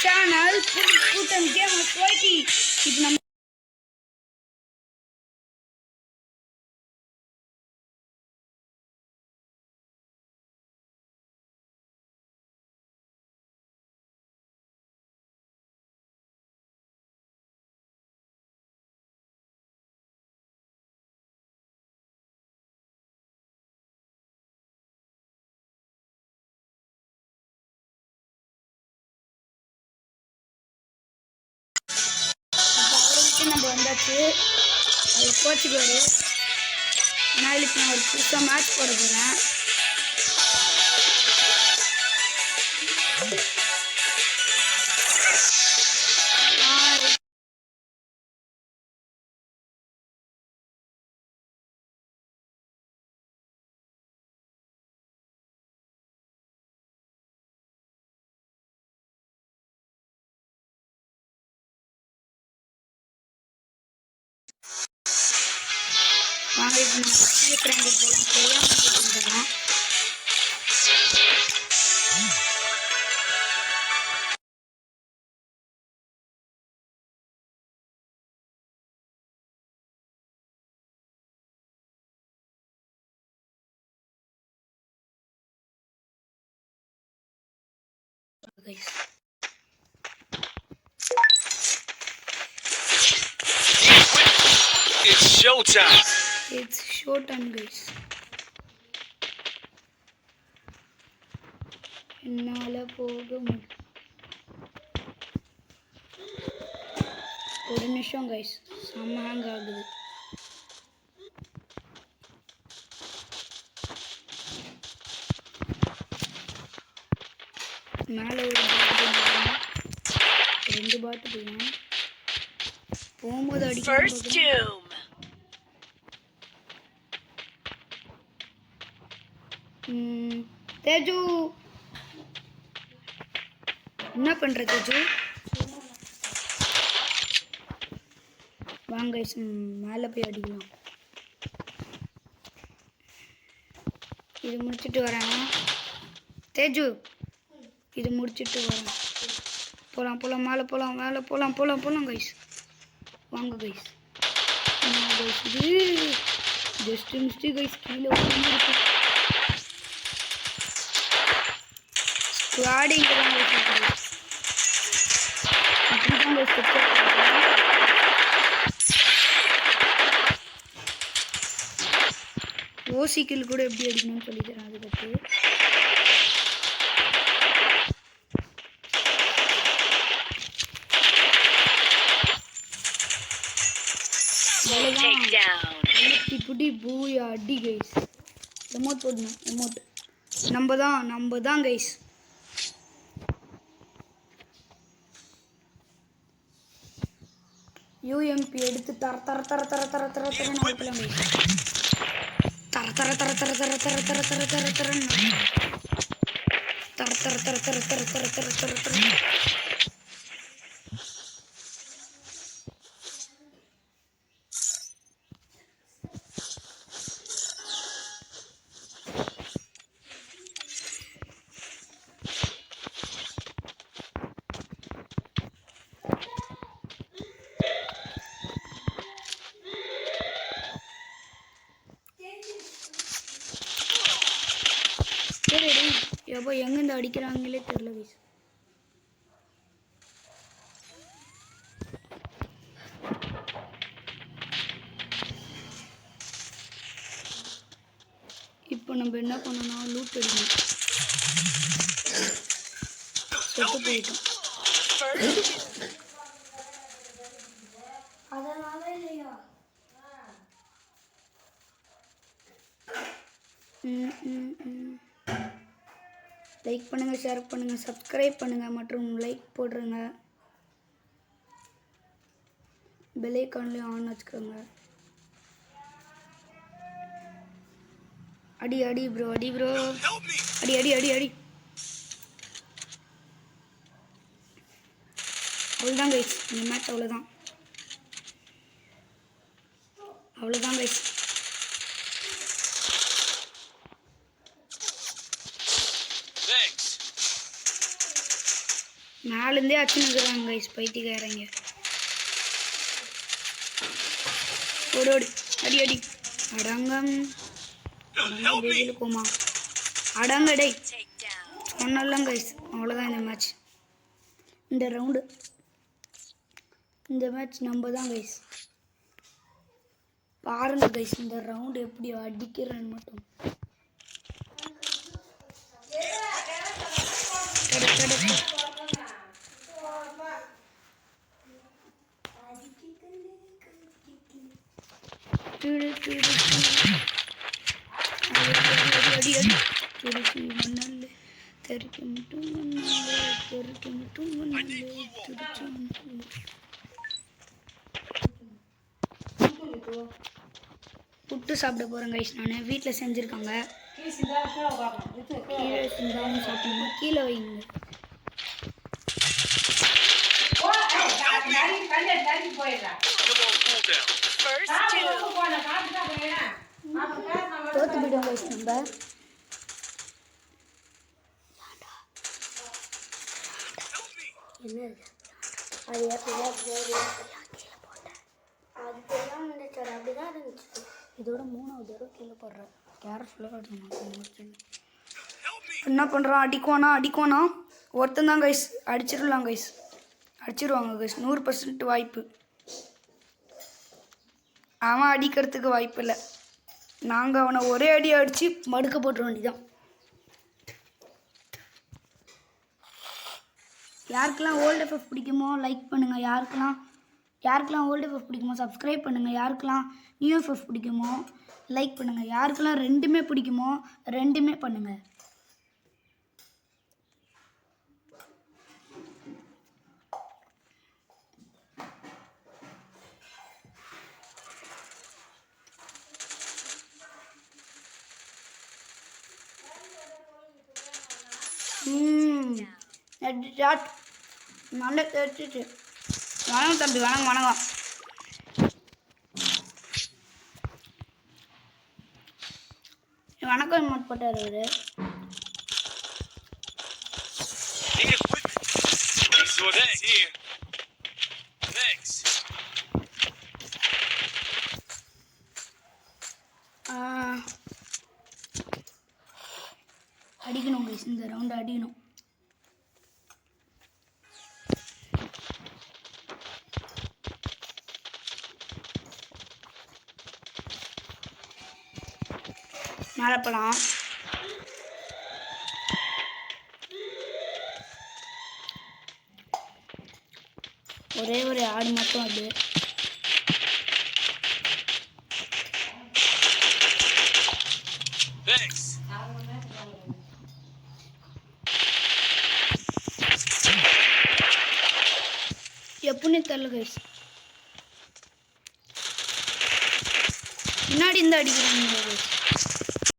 channel Putam Gamers 20. இப்போ நம்ம வந்தாச்சு. அது கோச்சுக்குவாரு. நாளைக்கு நான் ஒரு புதுசாக மேட்ச் போட போகிறேன். வாங்க இப்போ நம்ம சீக்கிரம் போகலாம். It's showtime. It's showtime, guys. என்னால போக முடியும். ஒரு நிமிஷம் guys, செம்ம ஹேங் ஆகுது. மேலே ஒரு ரெண்டு பாட்டு போயிடும். போகும்போது அடிக்க தேஜு என்ன பண்ற தேஜு? வாங்க மேலே போய் அடிக்கலாம். இது முடிச்சுட்டு வரேன் தேஜு. இது முடிச்சுட்டு வரேன். போகலாம் போகலாம் மேலே போகலாம் மேலே போகலாம் போகலாம் போகலாம் கைஸ். வாங்க கைஸ். இது ஜஸ்ட் மிஸ்டேக் கைஸ். கீழே இருக்கு. ஸ்குவாடிங் ஓசிக்கில் கூட எப்படி அடிக்கணும்னு சொல்லி தரேன். அது பற்றி புடி பூயா அடி கைஸ். எமோட் போடணும். எமோட் நம்ம தான் கைஸ். யூஎம்பி எடுத்து தர தர தர தர தர தர தர நடக்கலாம் கைஸ். தர தர தர தர தர தர தர தர தர தர தர தர தர தர தர தர தர தர தர எப்போ எங்கேருந்து அடிக்கிறாங்களே தெரியல கைஸ். இப்போ நம்ம என்ன பண்ணணும்? லூட் அடிக்கணும். செத்து போயிட்டோம். லைக் பண்ணுங்கள், ஷேர் பண்ணுங்கள், சப்ஸ்கிரைப் பண்ணுங்கள் மற்றும் லைக் போடுறங்க. பெல் ஐகான்லேயும் ஆன் வச்சுக்கோங்க. அடி அடி ப்ரோ, அடி ப்ரோ, அடி அடி அடி அடி. அவ்வளோதான் கைஸ். இந்த மேட்ச் அவ்வளோதான் கைஸ். மேலேருந்தே அச்சுனுக்குறாங்க கைஸ் பைத்தியக்காரங்க. ஓடி ஓடி அடி அடி அடங்கம் கோமா அடங்கடை சொன்னலாம் கைஸ். அவ்வளோதான் இந்த மேட்ச். இந்த ரவுண்டு இந்த மேட்ச் நம்ம தான் கைஸ். பாருங்க கைஸ் இந்த ரவுண்டு எப்படி அடிக்கிறேன்னு மட்டும். புட்டு சாப்பிட போகிறேன் கைஸ். நான் வீட்டில் செஞ்சுருக்காங்க. கீழே சிந்தாவும் சாப்பிடணும். கீழே வைங்க. தோத்து போயிடுவோம் கைஸ் நம்ம. என்ன அது அது தெரியாமல் இருந்துச்சு. அது அப்படிதான் இருந்துச்சு. இதோட 3வது தடவை கீழே போடுறேன். கேர்ஃபுல்லாக என்ன பண்ணுறான்? அடிக்குவானா ஒருத்தன் தான் கைஸ். அடிச்சிடலாம் கைஸ். அடிச்சிருவாங்க கைஸ். 100% வாய்ப்பு. அவன் அடிக்கிறதுக்கு வாய்ப்பு இல்லை. நாங்கள் அவனை ஒரே அடி அடித்து மடுக்க போட்டுற வேண்டியதான். யாருக்கெல்லாம் ஓல்டு எஃப்எஃப் பிடிக்குமோ லைக் பண்ணுங்கள். யாருக்கெல்லாம் ஓல்டு எஃப்எஃப் பிடிக்குமோ சப்ஸ்கிரைப் பண்ணுங்கள். யாருக்கெல்லாம் நியூ எஃப்எஃப் பிடிக்குமோ லைக் பண்ணுங்கள். யாருக்கெல்லாம் ரெண்டுமே பிடிக்குமோ ரெண்டுமே பண்ணுங்கள். நல்ல தெரிச்சிட்டு வணக்கம் தம்பி. வணக்கம். வணக்கம் நோட் போட்டார் அவரு. அடிக்கணும் கைஸ். இந்த ரவுண்டு அடிக்கணும். மழைப்பழம் ஒரே ஒரு ஆடு மட்டும். அது எப்படின்னு தெரியல கைஸ். முன்னாடி இருந்து அடிக்கிறாங்க கைஸ்.